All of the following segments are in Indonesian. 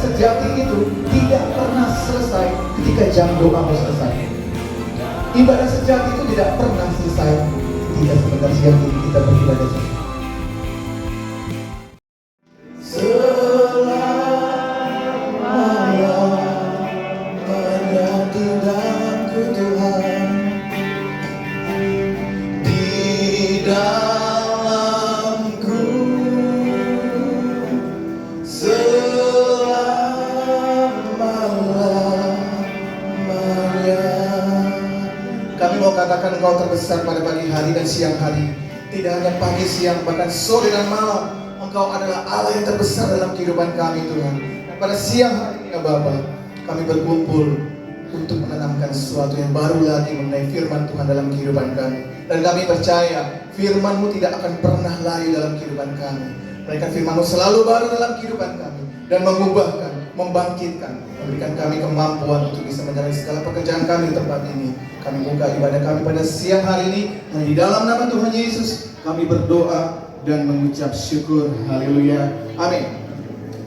sejati itu tidak pernah selesai ketika jam doamu selesai. Ibadah sejati itu tidak pernah selesai ketika sebentar siang ini kita beribadah saja. Katakan Engkau terbesar pada pagi hari dan siang hari. Tidak hanya pagi, siang, bahkan sore dan malam. Engkau adalah Allah yang terbesar dalam kehidupan kami, Tuhan. Dan pada siang hari ini, Bapa, kami berkumpul untuk menanamkan sesuatu yang baru lagi mengenai firman Tuhan dalam kehidupan kami. Dan kami percaya firman-Mu tidak akan pernah layu dalam kehidupan kami. Mereka firman-Mu selalu baru dalam kehidupan kami dan mengubahkan, membangkitkan, memberikan kami kemampuan untuk bisa menjalani segala pekerjaan kami di tempat ini. Kami buka ibadah kami pada siang hari ini, dan di dalam nama Tuhan Yesus kami berdoa dan mengucap syukur. Haleluya, amin.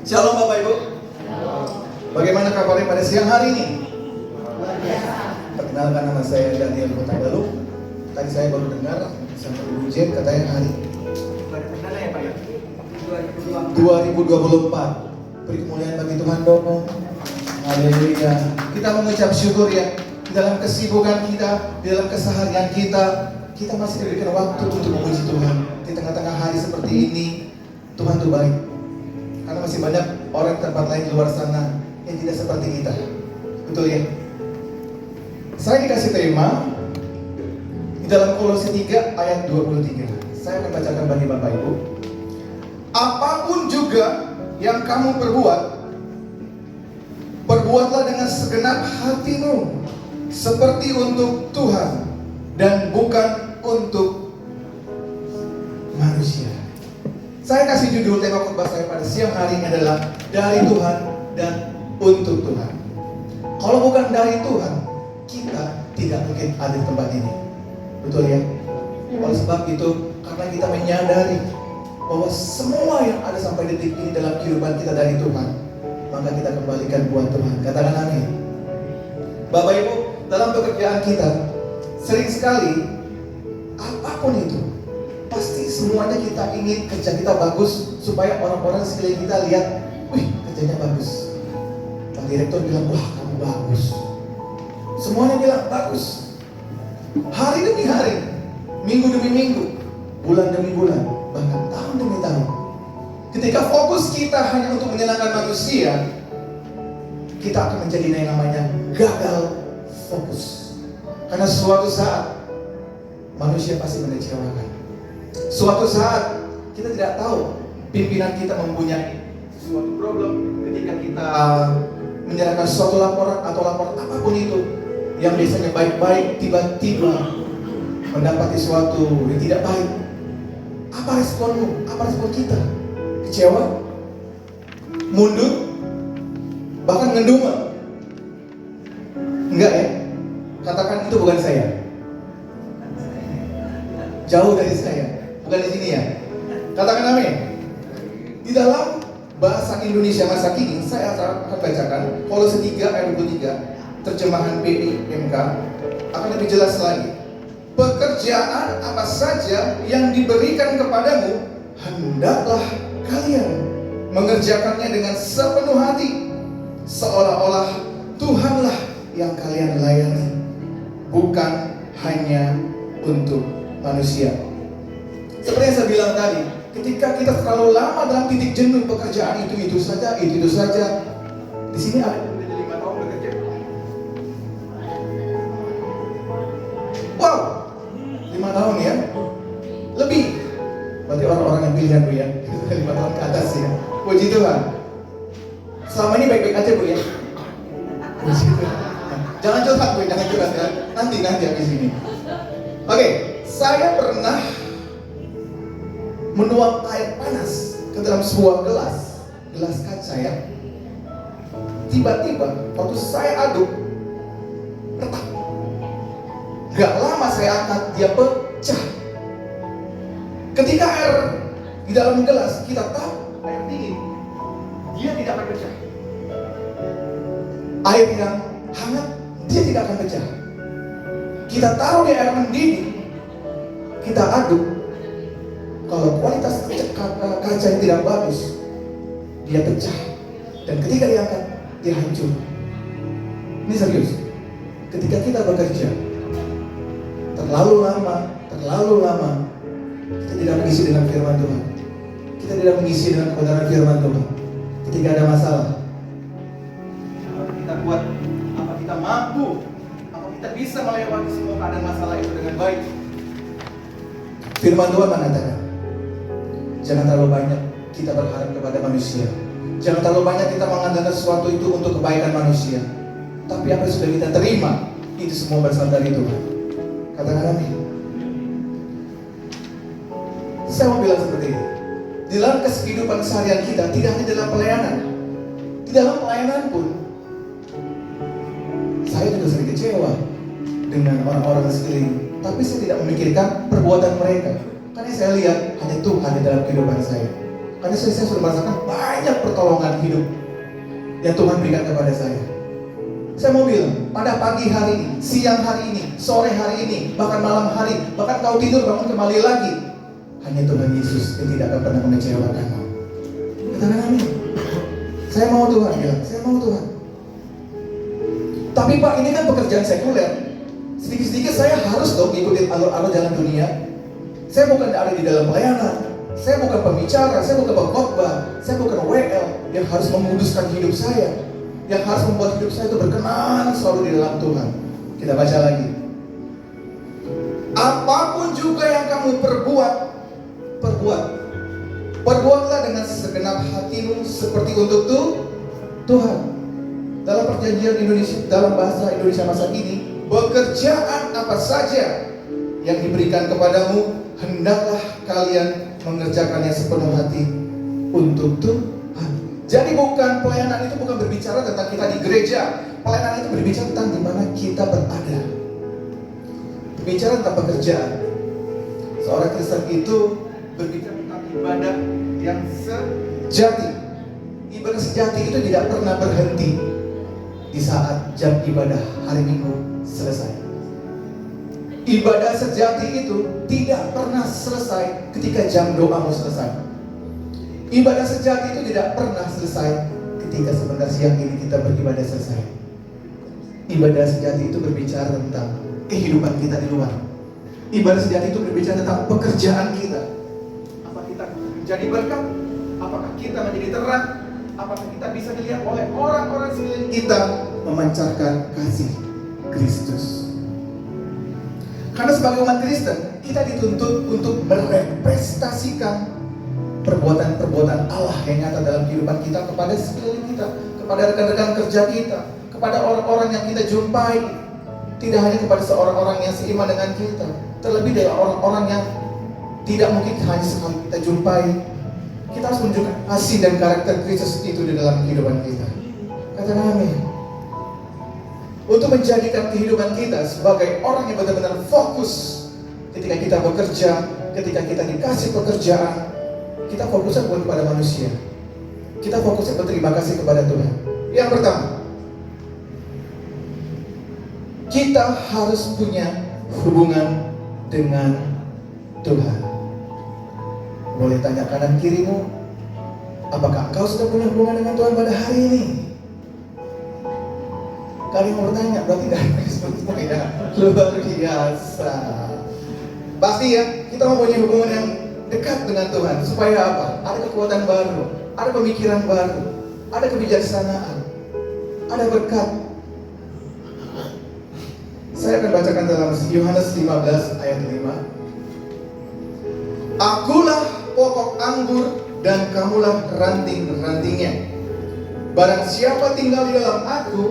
Shalom Bapak Ibu. Bagaimana kabarnya pada siang hari ini? Perkenalkan, nama saya Daniel Kotagalu. Tadi saya baru dengar sama Ibu Jen katanya hari perdana ya Pak ya? 2024. Beri kemuliaan bagi Tuhan dong. Haleluya. Kita mengucap syukur ya. Di dalam kesibukan kita, di dalam keseharian kita masih diberikan waktu untuk memuji Tuhan. Di tengah-tengah hari seperti ini, Tuhan itu baik. Karena masih banyak orang tempat lain di luar sana yang tidak seperti kita. Betul ya? Saya dikasih tema di dalam Kolose 3 ayat 23. Saya akan bacakan bagi Bapak Ibu. Apapun juga yang kamu perbuatlah dengan segenap hatimu, seperti untuk Tuhan dan bukan untuk manusia. Saya kasih judul tema khotbah saya pada siang hari ini adalah dari Tuhan dan untuk Tuhan. Kalau bukan dari Tuhan, kita tidak mungkin ada di tempat ini. Betul ya? Oleh sebab itu, karena kita menyadari bahwa semua yang ada sampai detik ini dalam kehidupan kita dari Tuhan, maka kita kembalikan buat Tuhan. Katakan amin. Bapak Ibu, dalam pekerjaan kita sering sekali apapun itu pasti semuanya kita ingin kerja kita bagus supaya orang-orang sekeliling kita lihat, wih kerjanya bagus. Pak direktur bilang, wah kamu bagus. Semuanya bilang bagus. Hari demi hari, minggu demi minggu, bulan demi bulan, bahkan tahun demi tahun. Ketika fokus kita hanya untuk menyenangkan manusia, kita akan menjadi yang namanya gagal fokus. Karena suatu saat manusia pasti mengecewakan. Suatu saat kita tidak tahu pimpinan kita mempunyai suatu problem ketika kita menyerahkan suatu laporan atau laporan apapun itu yang biasanya baik-baik tiba-tiba mendapati suatu yang tidak baik. Apa responmu? Apa respon kita? Kecewa? Mundur? Bahkan ngedumel? Enggak ya? Katakan itu bukan saya. Jauh dari saya. Bukan di sini ya. Katakan amin. Di dalam bahasa Indonesia masa kini, saya akan bacakan Kolose 3 ayat 23, terjemahan PIMK, akan lebih jelas lagi. Pekerjaan apa saja yang diberikan kepadamu, hendaklah kalian mengerjakannya dengan sepenuh hati, seolah-olah Tuhanlah yang kalian layani, bukan hanya untuk manusia. Seperti yang saya bilang tadi, ketika kita terlalu lama dalam titik jenuh pekerjaan itu saja, di sini ada yang udah 5 tahun bekerja. Wow, 5 tahun ya, lebih. Berarti orang-orang yang pilihan Bu ya, 5 tahun ke atas ya. Puji Tuhan. Selama ini baik-baik aja Bu ya. Puji Tuhan. Jangan curhat Bu, jangan curhat ya. Nanti habis ini. Oke, saya pernah menuang air panas ke dalam sebuah gelas kaca ya. Tiba-tiba waktu saya aduk, retak. Gak lama saya angkat, dia pecah. Ketika air di dalam gelas, kita tahu air dingin, dia tidak akan pecah. air yang hangat, dia tidak akan pecah. Kita taruh di air mendidih, kita aduk. Kalau kualitas kaca yang tidak bagus, dia pecah. Dan ketika diangkat, dia hancur. Ini serius. Ketika kita bekerja terlalu lama, kita tidak mengisi dengan firman Tuhan. Kita tidak mengisi dengan kebenaran firman Tuhan. Ketika ada masalah, apa kita buat? Apa kita mampu? Apa kita bisa melewati semua keadaan masalah itu dengan baik? Firman Tuhan mengatakan, jangan terlalu banyak kita berharap kepada manusia. Jangan terlalu banyak kita mengandalkan sesuatu itu untuk kebaikan manusia. Tapi apa yang sudah kita terima, itu semua berasal dari Tuhan. Katakan amin. Saya mau bilang seperti ini. Di dalam kehidupan seharian kita, tidak hanya dalam pelayanan. Di dalam pelayanan pun, saya juga sering kecewa dengan orang-orang sekeliling. Tapi saya tidak memikirkan perbuatan mereka. Karena saya lihat hanya Tuhan di dalam kehidupan saya. Karena saya sudah merasakan banyak pertolongan hidup yang Tuhan berikan kepada saya. Saya mau bilang, pada pagi hari ini, siang hari ini, sore hari ini, bahkan malam hari, bahkan kau tidur bangun kembali lagi, hanya Tuhan Yesus yang tidak akan pernah mengecewakanmu. Katakan amin. Saya mau Tuhan, bilang, saya mau Tuhan. Tapi Pak, ini kan pekerjaan sekuler. Sedikit-sedikit saya harus dong ikutin alur-alur jalan dunia. Saya bukan ada di dalam pelayanan. Saya bukan pembicara, saya bukan pengkhotbah, saya bukan WL yang harus memuduskan hidup saya, yang harus membuat hidup saya itu berkenan selalu di dalam Tuhan. Kita baca lagi. Apapun juga yang kamu perbuatlah dengan segenap hatimu seperti untuk Tuhan. Dalam perjanjian Indonesia, dalam bahasa Indonesia masa kini, pekerjaan apa saja yang diberikan kepadamu, hendaklah kalian mengerjakannya sepenuh hati untuk Tuhan. Jadi bukan pelayanan itu bukan berbicara tentang kita di gereja. Pelayanan itu berbicara tentang di mana kita berada. Berbicara tentang pekerjaan. Seorang Kristen itu berbicara tentang ibadah yang sejati. Ibadah sejati itu tidak pernah berhenti di saat jam ibadah hari Minggu selesai. Ibadah sejati itu tidak pernah selesai ketika jam doamu selesai. Ibadah sejati itu tidak pernah selesai ketika sebentar siang ini kita beribadah selesai. Ibadah sejati itu berbicara tentang kehidupan kita di luar. Ibadah sejati itu berbicara tentang pekerjaan kita. Apa kita menjadi berkat? Apakah kita menjadi terang? Apakah kita bisa dilihat oleh orang-orang sekeliling kita memancarkan kasih Kristus? Karena sebagai umat Kristen, kita dituntut untuk merepresentasikan perbuatan-perbuatan Allah yang nyata dalam kehidupan kita kepada sekeliling kita, kepada rekan-rekan kerja kita, kepada orang-orang yang kita jumpai. Tidak hanya kepada seorang-orang yang seiman dengan kita, terlebih dari orang-orang yang tidak mungkin hanya sekali kita jumpai. Kita harus menunjukkan kasih dan karakter Kristus itu di dalam kehidupan kita. Katakan amin. Untuk menjadikan kehidupan kita sebagai orang yang benar-benar fokus ketika kita bekerja, ketika kita dikasih pekerjaan, kita fokusnya bukan kepada manusia. Kita fokusnya berterima kasih kepada Tuhan. Yang pertama, kita harus punya hubungan dengan Tuhan. Boleh tanya kanan kirimu, apakah engkau sudah punya hubungan dengan Tuhan pada hari ini? Kalian mau bertanya, berarti dari Facebook ya, luar biasa. Pasti ya, kita mempunyai hubungan yang dekat dengan Tuhan. Supaya apa? Ada kekuatan baru, ada pemikiran baru, ada kebijaksanaan, ada berkat. Saya akan bacakan dalam Yohanes 15 ayat 5. Akulah pokok anggur dan kamulah ranting-rantingnya. Barang siapa tinggal di dalam aku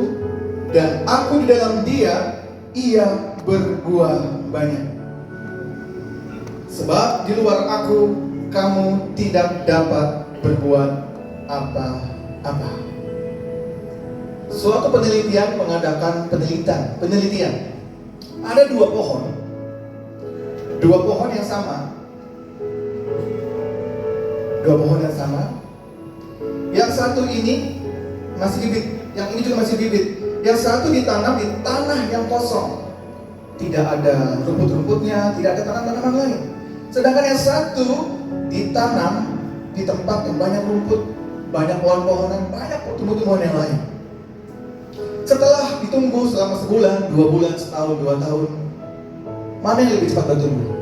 dan aku di dalam dia, ia berbuah banyak. Sebab di luar aku, kamu tidak dapat berbuat apa-apa. Suatu penelitian mengadakan penelitian. Ada dua pohon yang sama. Yang satu ini masih bibit, yang ini juga masih bibit. Yang satu ditanam di tanah yang kosong, tidak ada rumput-rumputnya, tidak ada tanaman-tanaman lain. Sedangkan yang satu ditanam di tempat yang banyak rumput, banyak pohon-pohonan, banyak tumbuh-tumbuhan yang lain. Setelah ditunggu selama sebulan, 2 bulan, setahun, 2 tahun, mana yang lebih cepat bertumbuh?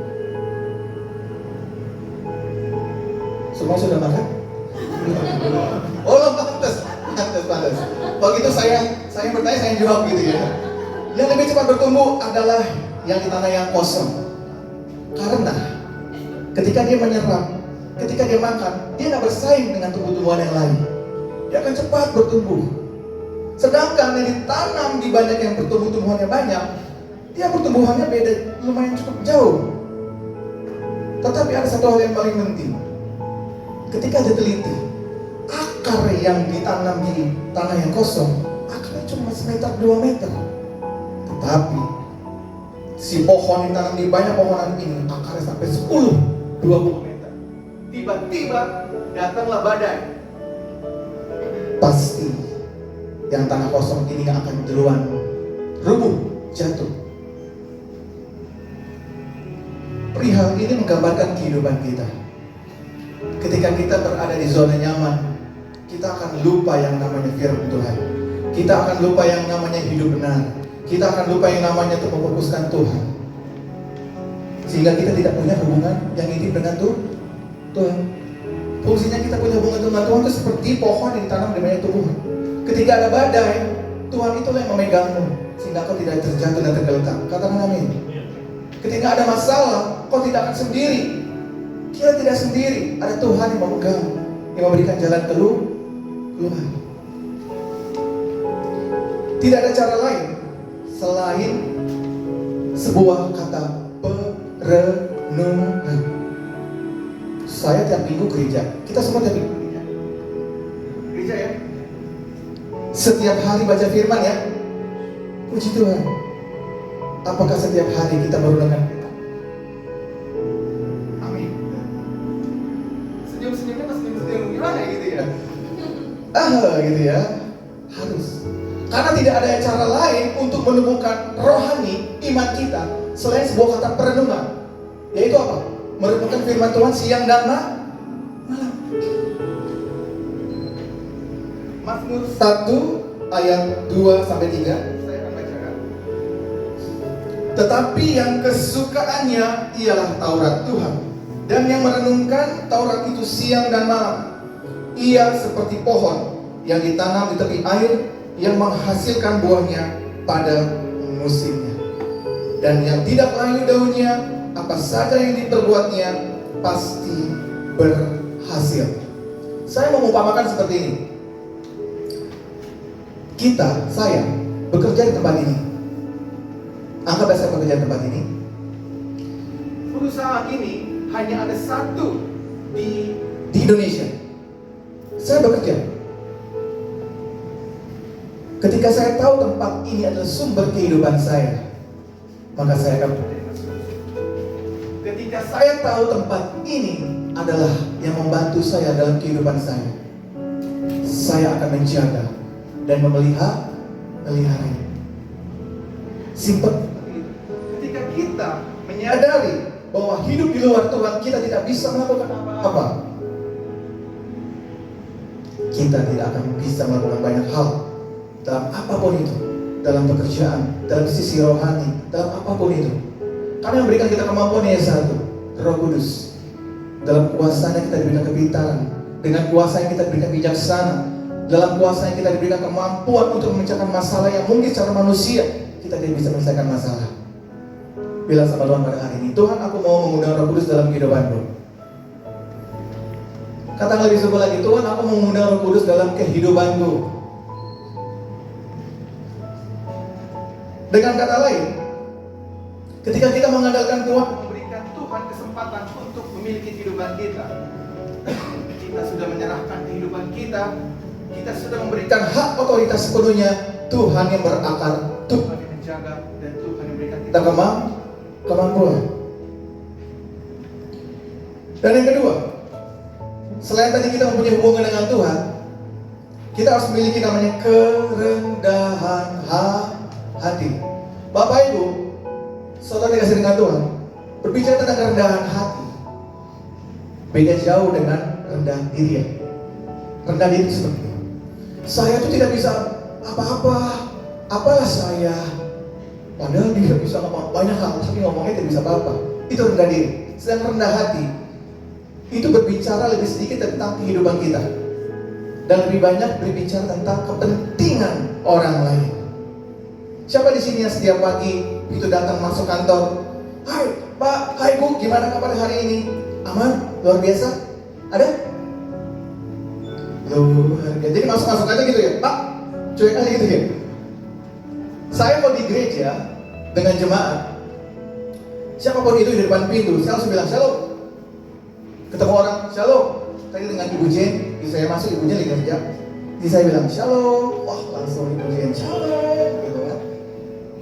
Semua sudah makan? Oh, pantas. Begitu saya bertanya, saya jawab gitu ya. Yang lebih cepat bertumbuh adalah yang di tanah yang kosong. Karena ketika dia menyerap, ketika dia makan, dia nggak bersaing dengan tumbuh-tumbuhan yang lain. Dia akan cepat bertumbuh. Sedangkan yang ditanam di banyak yang bertumbuh-tumbuhannya banyak, dia pertumbuhannya beda, lumayan cukup jauh. Tetapi ada satu hal yang paling penting. Ketika diteliti, akar yang ditanam di tanah yang kosong, akarnya cuma semeter 2 meter. Tetapi si pohon yang ditanam di banyak pohonan ini, akarnya sampai 10-20 meter. Tiba-tiba datanglah badai. Pasti yang tanah kosong ini akan duluan rubuh, jatuh. Perihal ini menggambarkan kehidupan kita. Ketika kita berada di zona nyaman, kita akan lupa yang namanya firman Tuhan. Kita akan lupa yang namanya hidup benar. Kita akan lupa yang namanya untuk memfokuskan Tuhan. Sehingga kita tidak punya hubungan yang intim dengan Tuhan. Fungsinya kita punya hubungan dengan Tuhan itu seperti pohon yang ditanam di banyak tumbuhan. Ketika ada badai, Tuhan itulah yang memegangmu sehingga kau tidak terjatuh dan tergeletak. Katakan amin. Ketika ada masalah, kau tidak akan sendiri. Kita tidak sendiri. Ada Tuhan yang memegang, yang memberikan jalan keluar. Tidak ada cara lain selain sebuah kata perenungan. Saya tiap minggu gereja. Kita semua tiap minggu gereja ya. Setiap hari baca firman ya. Puji Tuhan. Apakah setiap hari kita merenungkan? Amin. Senyum-senyumnya pas senyum-senyum gimana gitu ya? Gitu ya. Harus. Karena tidak ada cara lain untuk menumbuhkan rohani iman kita selain sebuah kata perenungan. Yaitu apa? Merenungkan firman Tuhan siang dan malam. Mazmur 1 ayat 2-3 saya akan bacakan. Tetapi yang kesukaannya ialah Taurat Tuhan, dan yang merenungkan Taurat itu siang dan malam. Ia seperti pohon yang ditanam di tepi air, yang menghasilkan buahnya pada musimnya, dan yang tidak layu daunnya, apa saja yang diperbuatnya pasti berhasil. Saya mengumpamakan seperti ini. Saya bekerja di tempat ini. Anggap saya bekerja di tempat ini. Perusahaan ini hanya ada satu di Indonesia. Saya bekerja. Ketika saya tahu tempat ini adalah sumber kehidupan saya, maka saya akan bekerja. Ketika saya tahu tempat ini adalah yang membantu saya dalam kehidupan saya akan menjaga dan memeliharanya. Simpel. Ketika kita menyadari bahwa hidup di luar Tuhan kita tidak bisa melakukan apa-apa, kita tidak akan bisa melakukan banyak hal dalam apapun itu, dalam pekerjaan, dalam sisi rohani, dalam apapun itu. Karena yang memberikan kita kemampuan yang satu, Roh Kudus. Dalam kuasanya kita diberikan kepintaran, dengan kuasa yang kita diberikan bijaksana, dalam kuasa yang kita diberikan kemampuan untuk memecahkan masalah yang mungkin secara manusia kita tidak bisa menyelesaikan masalah. Bilang sama Tuhan pada hari ini, Tuhan, aku mau mengundang Roh Kudus dalam kehidupanku. Kata lebih sungguh lagi, Tuhan, aku mau mengundang Roh Kudus dalam kehidupanku. Dengan kata lain, ketika kita mengandalkan Tuhan, memberikan Tuhan kesempatan untuk memiliki kehidupan kita, kita sudah menyerahkan kehidupan kita sudah memberikan hak otoritas sepenuhnya. Tuhan yang berakar, Tuhan yang menjaga, dan Tuhan yang memberikan kita kemampuan. Dan yang kedua, selain tadi kita mempunyai hubungan dengan Tuhan, Kita harus memiliki namanya kerendahan hati. Bapak Ibu, saudara dikasih dengan Tuhan, berbicara tentang kerendahan hati, beda jauh dengan rendah diri. Rendah diri itu seperti ini. Saya itu tidak bisa apa-apa, apalah saya. Padahal dia bisa ngomong banyak hal, tapi ngomongnya tidak bisa apa-apa. Itu rendah diri. Sedang rendah hati, itu berbicara lebih sedikit tentang kehidupan kita, dan lebih banyak berbicara tentang kepentingan orang lain. Siapa di sini yang setiap pagi itu datang masuk kantor? Hai Pak, hai Bu, gimana kabar hari ini? Aman? Luar biasa? Ada? Luar biasa. Jadi masuk aja gitu ya? Pak, cuek aja gitu ya? Saya mau di gereja dengan jemaat, siapapun itu di depan pintu, saya langsung bilang shalom. Ketemu orang, shalom. Tadi dengan Ibu Jen, saya masuk, Ibu Jen lagi kerja. Jadi saya bilang shalom, wah langsung Ibu Jen shalom, gitu kan.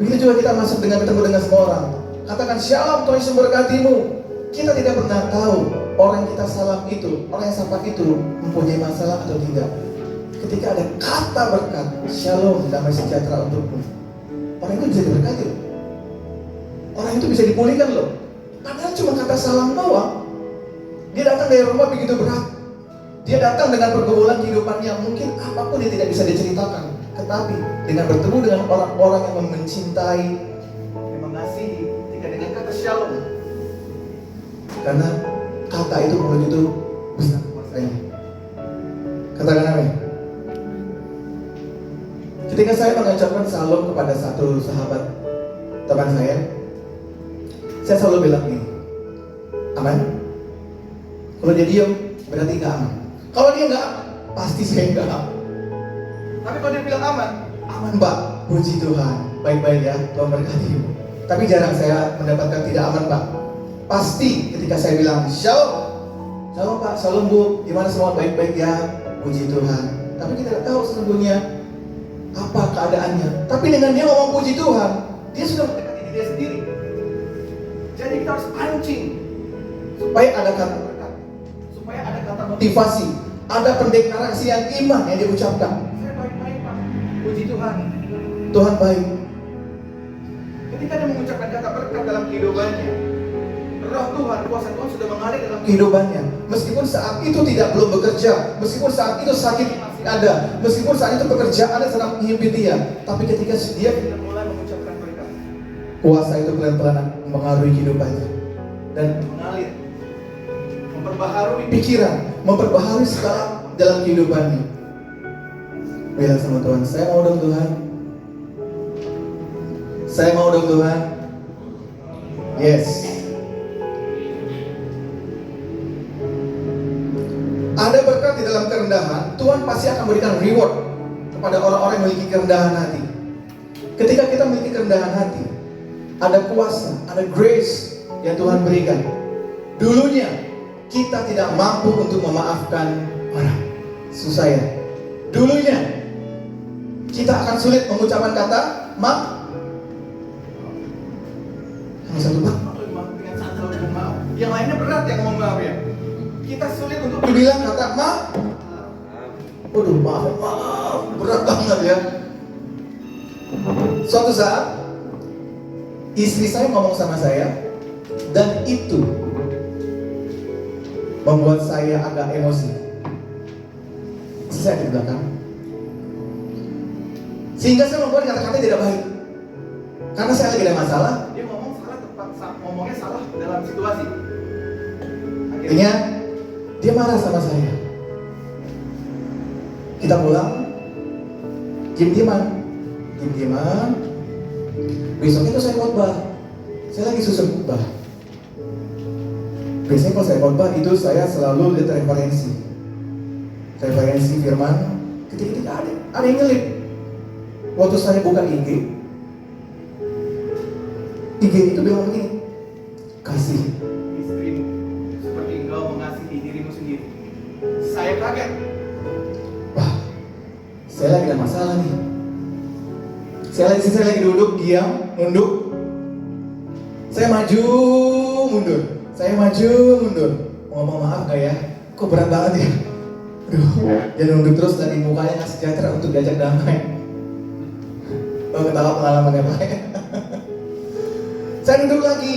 Begitu juga kita masuk bertemu dengan semua orang. Katakan shalom, Tuhan Yesus memberkatimu. Kita tidak pernah tahu orang yang kita salam itu, orang yang sapa itu mempunyai masalah atau tidak. Ketika ada kata berkat, shalom, damai sejahtera untukmu, orang itu bisa diberkati loh. Orang itu bisa dipulihkan loh. Padahal cuma kata salam doang. Dia datang dari rumah begitu berat. Dia datang dengan pergumulan kehidupan yang mungkin apapun yang tidak bisa diceritakan. Tetapi dengan bertemu dengan orang-orang yang mencintai, yang mengasihi, tidak dengan kata shalom. Karena kata itu mulut itu besar kuasanya. Katakan amin. Ketika saya mengucapkan salam kepada satu sahabat teman saya selalu bilang ini, aman? Kalau dia diam, berarti nggak aman. Kalau dia nggak aman, pasti saya nggak aman. Tapi kalau dia bilang aman, aman Pak, puji Tuhan, baik-baik ya, Tuhan berkati. Tapi jarang saya mendapatkan tidak aman Pak. Pasti ketika saya bilang shalom, shalom Pak, shalom Bu, gimana semua baik-baik ya, puji Tuhan. Tapi kita tidak tahu sesungguhnya apa keadaannya. Tapi dengan dia ngomong puji Tuhan, dia sudah mendekati diri dia sendiri. Jadi kita harus pancing supaya ada kata berkat, supaya ada kata motivasi, ada pendeklarasian iman yang diucapkan. Saya baik-baik Pak, puji Tuhan, Tuhan baik. Ketika dia mengucapkan kata berkat dalam kehidupannya, Roh Tuhan, kuasa Tuhan sudah mengalir dalam kehidupannya. Meskipun saat itu tidak belum bekerja, meskipun saat itu sakit masih ada, meskipun saat itu pekerjaannya sedang menghimpit dia, tapi ketika dia mulai mengucapkan berkat, kuasa itu pelan-pelan mengaruhi kehidupannya dan mengalir, memperbaharui pikiran, memperbaharui segala dalam kehidupannya. Bilang sama Tuhan, saya mau dong Tuhan, saya mau dong Tuhan. Yes. Ada berkat di dalam kerendahan. Tuhan pasti akan berikan reward kepada orang-orang yang memiliki kerendahan hati. Ketika kita memiliki kerendahan hati, ada kuasa, ada grace yang Tuhan berikan. Dulunya kita tidak mampu untuk memaafkan orang. Susah ya. Dulunya kita akan sulit mengucapkan kata maaf. Hanya satu maaf dengan satu maaf. Yang lainnya berat yang ngomong maaf ya. Kita sulit untuk bilang kata maaf. Waduh, maaf, berat banget ya. Suatu saat istri saya ngomong sama saya, dan itu membuat saya agak emosi. Saya di belakang, sehingga saya membuat kata-kata tidak baik. Karena saya lagi ada masalah, dia ngomong salah tempat, ngomongnya salah dalam situasi. Akhirnya dia marah sama saya. Kita pulang, diam-diaman. Besoknya itu saya khotbah. Saya lagi susun khotbah. Biasanya kalau saya khotbah itu saya selalu lihat referensi firman. Ketika ada yang ngelip. Waktu saya buka IG itu bilang begini, kasih istrimu seperti engkau mengasihi dirimu sendiri. Saya kaget. Wah, saya lagi ada masalah nih. Saya lagi duduk, diam, nunduk. Saya maju, mundur. Ngomong maaf gak ya? Kok berat banget ya? Dia nunduk terus dari mukanya nggak sejahtera untuk diajak damai. Oh, ketawa pengalamannya Pak. Saya duduk lagi,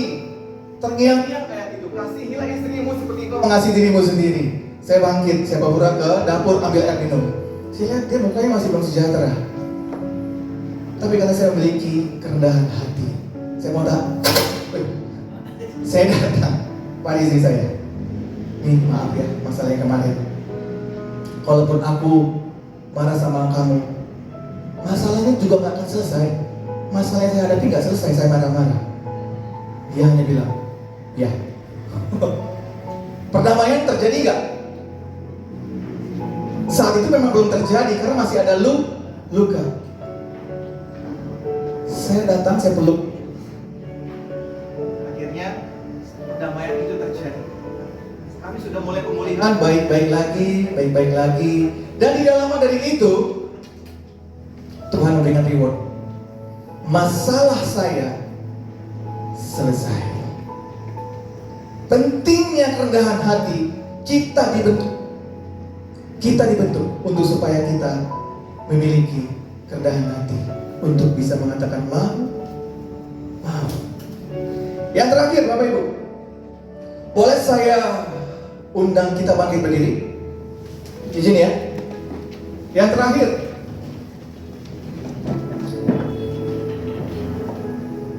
terngiang-ngiang kayak gitu. Kasihilah istrimu seperti kau mengasihi dirimu sendiri. Saya bangkit, saya bawa ke dapur ambil air minum. Saya lihat dia mukanya masih belum sejahtera. Tapi karena saya memiliki kerendahan hati, saya mau saya datang pada istri saya. Nih maaf ya, masalah yang kemarin. Kalaupun aku marah sama kamu, masalahnya juga gak akan selesai. Masalah yang saya hadapi gak selesai, saya marah-marah. Dia hanya bilang, ya. Perdamaian terjadi gak? Saat itu memang belum terjadi karena masih ada luka. Saya datang, saya peluk. Akhirnya perdamaian itu terjadi. Kami sudah mulai pemulihan, baik-baik lagi. Dan tidak lama dari itu, Tuhan memberikan reward. Masalah saya selesai. Pentingnya kerendahan hati. Kita dibentuk untuk supaya kita memiliki kerendahan hati untuk bisa mengatakan maaf. Yang terakhir Bapak Ibu, boleh saya undang kita bangkit berdiri? Izin ya. Yang terakhir,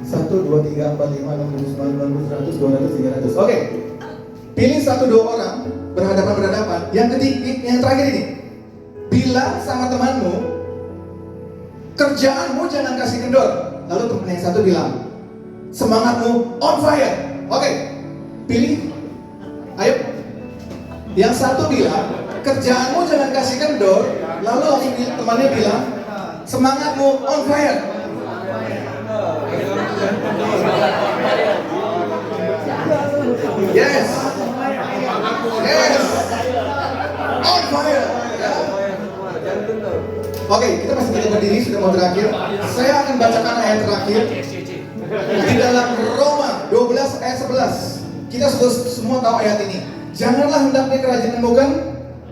1, 2, 3, 4, 5, 6, 7, 9, 10, 100, 200, 300. Oke. Pilih 1-2 orang berhadapan. Yang terakhir ini, bilang sama temanmu, kerjaanmu jangan kasih kendor. Lalu teman yang satu bilang, semangatmu on fire. Oke. Pilih. Ayo. Yang satu bilang, kerjaanmu jangan kasih kendor. Lalu langsung temannya bilang, semangatmu on fire. Yes. On fire. Oke, kita masih tidak berdiri, sudah mau terakhir. Saya akan bacakan ayat terakhir di dalam Roma 12 ayat 11. Kita sudah semua tahu ayat ini. Janganlah hendaknya kerajinan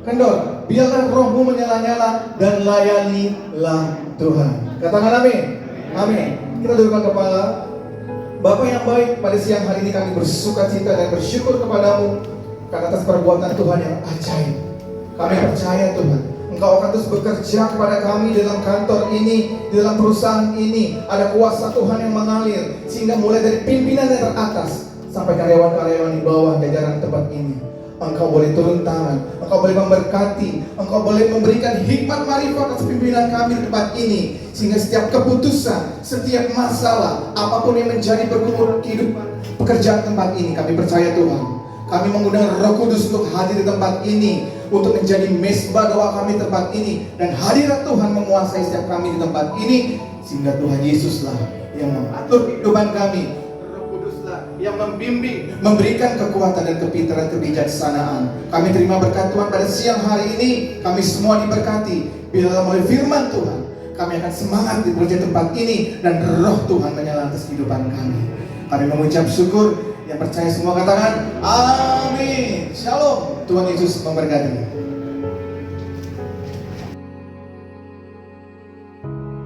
kendor. Biarlah rohmu menyala-nyala dan layanilah Tuhan. Katakan amin. Amin. Kita dudukkan kepala. Bapak yang baik, pada siang hari ini kami bersuka cita dan bersyukur kepadamu karena atas perbuatan Tuhan yang ajaib. Kami percaya Tuhan, Engkau akan terus bekerja kepada kami dalam kantor ini, di dalam perusahaan ini. Ada kuasa Tuhan yang mengalir, sehingga mulai dari pimpinan yang teratas sampai karyawan-karyawan di bawah jajaran tempat ini, Engkau boleh turun tangan, Engkau boleh memberkati, Engkau boleh memberikan hikmat marifat atas pimpinan kami di tempat ini, sehingga setiap keputusan, setiap masalah, apapun yang menjadi bergumul kehidupan pekerjaan tempat ini, kami percaya Tuhan, kami menggunakan Roh Kudus untuk hadir di tempat ini, untuk menjadi mesbah doa kami di tempat ini, dan hadirat Tuhan menguasai setiap kami di tempat ini, sehingga Tuhan Yesuslah yang mengatur kehidupan kami, yang membimbing, memberikan kekuatan dan kepintaran, kebijaksanaan. Kami terima berkat Tuhan pada siang hari ini. Kami semua diberkati. Bila melalui firman Tuhan, kami akan semangat di bekerja tempat ini, dan roh Tuhan menyala atas kehidupan kami. Kami mengucap syukur. Yang percaya semua katakan amin. Shalom. Tuhan Yesus memberkati.